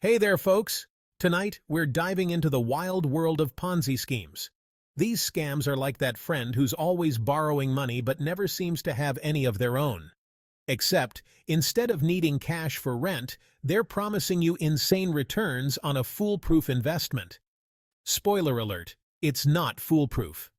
Hey there, folks! Tonight, we're diving into the wild world of Ponzi schemes. These scams are like that friend who's always borrowing money but never seems to have any of their own. Except, instead of needing cash for rent, they're promising you insane returns on a foolproof investment. Spoiler alert, it's not foolproof.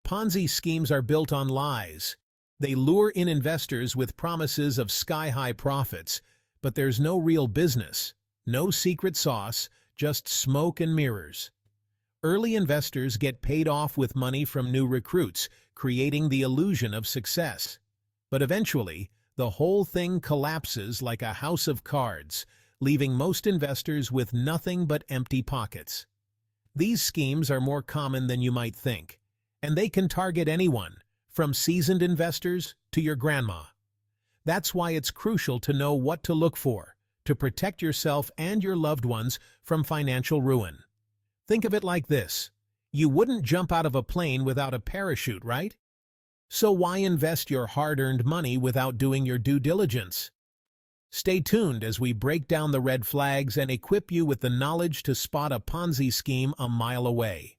Ponzi schemes are built on lies. They lure in investors with promises of sky-high profits, but there's no real business. No secret sauce, just smoke and mirrors. Early investors get paid off with money from new recruits, creating the illusion of success. But eventually, the whole thing collapses like a house of cards, leaving most investors with nothing but empty pockets. These schemes are more common than you might think, and they can target anyone, from seasoned investors to your grandma. That's why it's crucial to know what to look for to protect yourself and your loved ones from financial ruin. Think of it like this. You wouldn't jump out of a plane without a parachute, right? So why invest your hard-earned money without doing your due diligence? Stay tuned as we break down the red flags and equip you with the knowledge to spot a Ponzi scheme a mile away.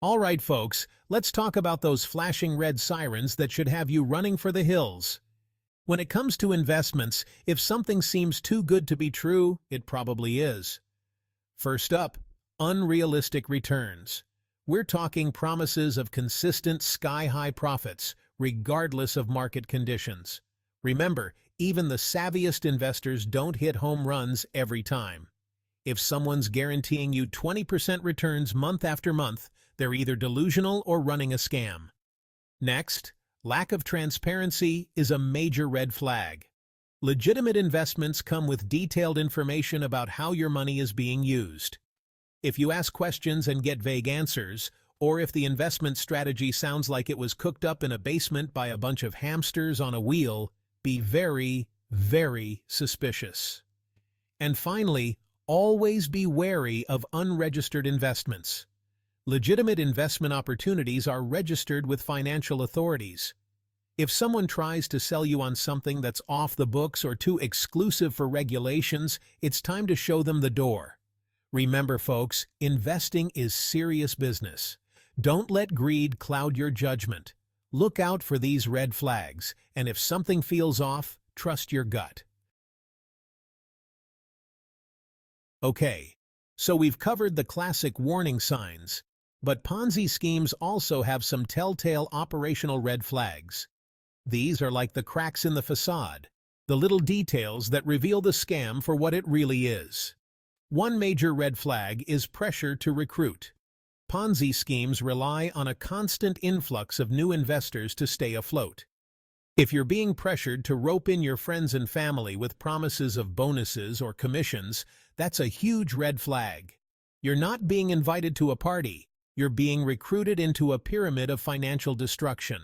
All right, folks, let's talk about those flashing red sirens that should have you running for the hills. When it comes to investments, if something seems too good to be true, it probably is. First up, unrealistic returns. We're talking promises of consistent sky-high profits, regardless of market conditions. Remember, even the savviest investors don't hit home runs every time. If someone's guaranteeing you 20% returns month after month, they're either delusional or running a scam. Next, lack of transparency is a major red flag. Legitimate investments come with detailed information about how your money is being used. If you ask questions and get vague answers, or if the investment strategy sounds like it was cooked up in a basement by a bunch of hamsters on a wheel, be very, very suspicious. And finally, always be wary of unregistered investments. Legitimate investment opportunities are registered with financial authorities. If someone tries to sell you on something that's off the books or too exclusive for regulations, it's time to show them the door. Remember, folks, investing is serious business. Don't let greed cloud your judgment. Look out for these red flags, and if something feels off, trust your gut. Okay, so we've covered the classic warning signs. But Ponzi schemes also have some telltale operational red flags. These are like the cracks in the facade, the little details that reveal the scam for what it really is. One major red flag is pressure to recruit. Ponzi schemes rely on a constant influx of new investors to stay afloat. If you're being pressured to rope in your friends and family with promises of bonuses or commissions, that's a huge red flag. You're not being invited to a party. You're being recruited into a pyramid of financial destruction.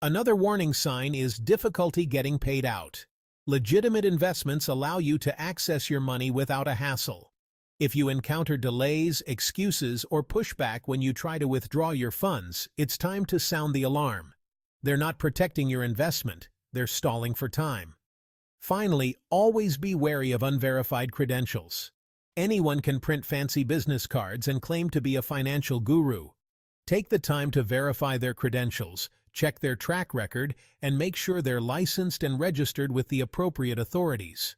Another warning sign is difficulty getting paid out. Legitimate investments allow you to access your money without a hassle. If you encounter delays, excuses, or pushback when you try to withdraw your funds, it's time to sound the alarm. They're not protecting your investment, they're stalling for time. Finally, always be wary of unverified credentials. Anyone can print fancy business cards and claim to be a financial guru. Take the time to verify their credentials, check their track record, and make sure they're licensed and registered with the appropriate authorities.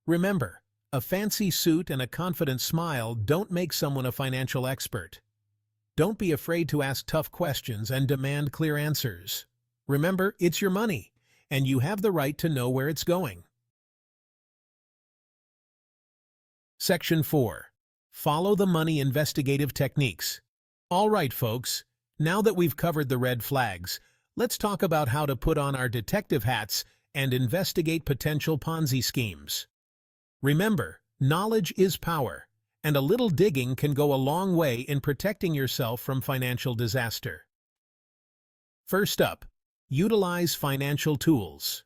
Remember, a fancy suit and a confident smile don't make someone a financial expert. Don't be afraid to ask tough questions and demand clear answers. Remember, it's your money, and you have the right to know where it's going. Section 4. Follow the money investigative techniques. All right, folks, now that we've covered the red flags, let's talk about how to put on our detective hats and investigate potential Ponzi schemes. Remember, knowledge is power, and a little digging can go a long way in protecting yourself from financial disaster. First up, utilize financial tools.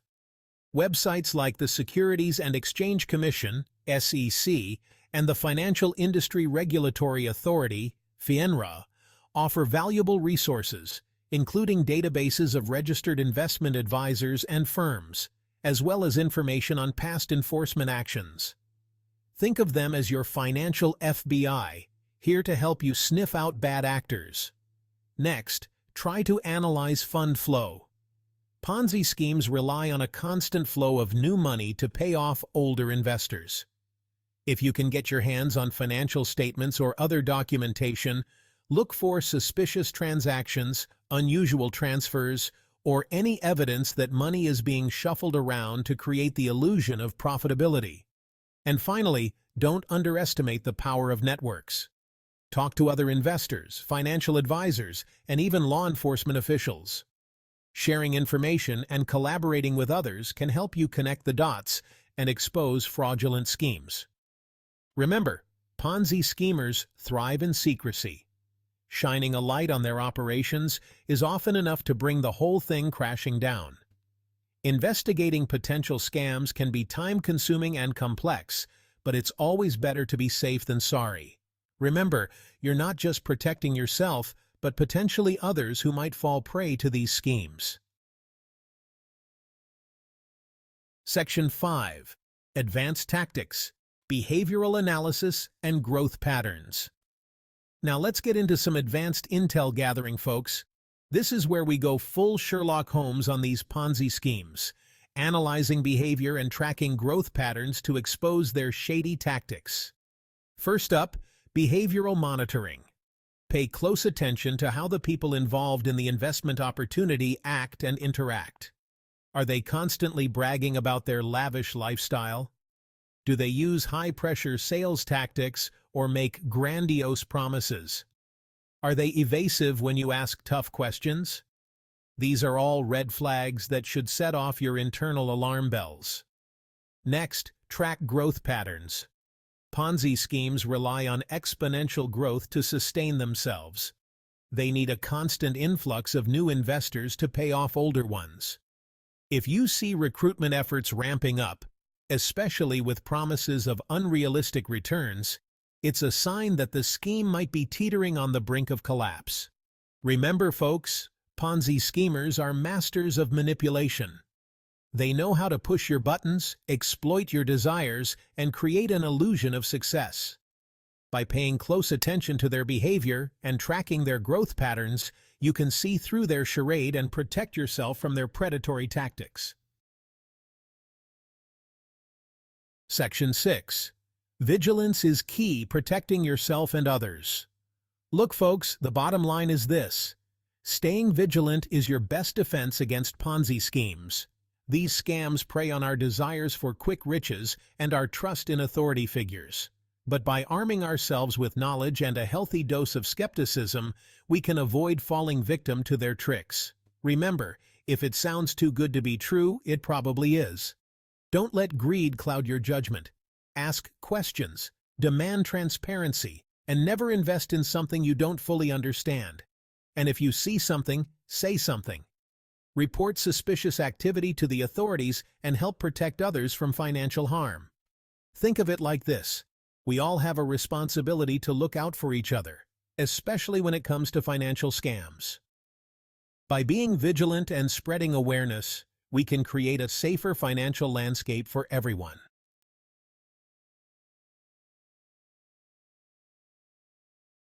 Websites like the Securities and Exchange Commission, SEC, and the Financial Industry Regulatory Authority, FINRA, offer valuable resources, including databases of registered investment advisors and firms, as well as information on past enforcement actions. Think of them as your financial FBI, here to help you sniff out bad actors. Next, try to analyze fund flow. Ponzi schemes rely on a constant flow of new money to pay off older investors. If you can get your hands on financial statements or other documentation, look for suspicious transactions, unusual transfers, or any evidence that money is being shuffled around to create the illusion of profitability. And finally, don't underestimate the power of networks. Talk to other investors, financial advisors, and even law enforcement officials. Sharing information and collaborating with others can help you connect the dots and expose fraudulent schemes. Remember, Ponzi schemers thrive in secrecy. Shining a light on their operations is often enough to bring the whole thing crashing down. Investigating potential scams can be time-consuming and complex, but it's always better to be safe than sorry. Remember, you're not just protecting yourself, but potentially others who might fall prey to these schemes. Section 5. Advanced Tactics, Behavioral Analysis, and Growth Patterns. Now let's get into some advanced intel gathering, folks. This is where we go full Sherlock Holmes on these Ponzi schemes, analyzing behavior and tracking growth patterns to expose their shady tactics. First up, behavioral monitoring. Pay close attention to how the people involved in the investment opportunity act and interact. Are they constantly bragging about their lavish lifestyle? Do they use high-pressure sales tactics or make grandiose promises? Are they evasive when you ask tough questions? These are all red flags that should set off your internal alarm bells. Next, track growth patterns. Ponzi schemes rely on exponential growth to sustain themselves. They need a constant influx of new investors to pay off older ones. If you see recruitment efforts ramping up, especially with promises of unrealistic returns, it's a sign that the scheme might be teetering on the brink of collapse. Remember, folks, Ponzi schemers are masters of manipulation. They know how to push your buttons, exploit your desires, and create an illusion of success. By paying close attention to their behavior and tracking their growth patterns, you can see through their charade and protect yourself from their predatory tactics. Section 6. Vigilance is key, protecting yourself and others. Look, folks, the bottom line is this. Staying vigilant is your best defense against Ponzi schemes. These scams prey on our desires for quick riches and our trust in authority figures. But by arming ourselves with knowledge and a healthy dose of skepticism, we can avoid falling victim to their tricks. Remember, if it sounds too good to be true, it probably is. Don't let greed cloud your judgment. Ask questions, demand transparency, and never invest in something you don't fully understand. And if you see something, say something. Report suspicious activity to the authorities and help protect others from financial harm. Think of it like this. We all have a responsibility to look out for each other, especially when it comes to financial scams. By being vigilant and spreading awareness, we can create a safer financial landscape for everyone.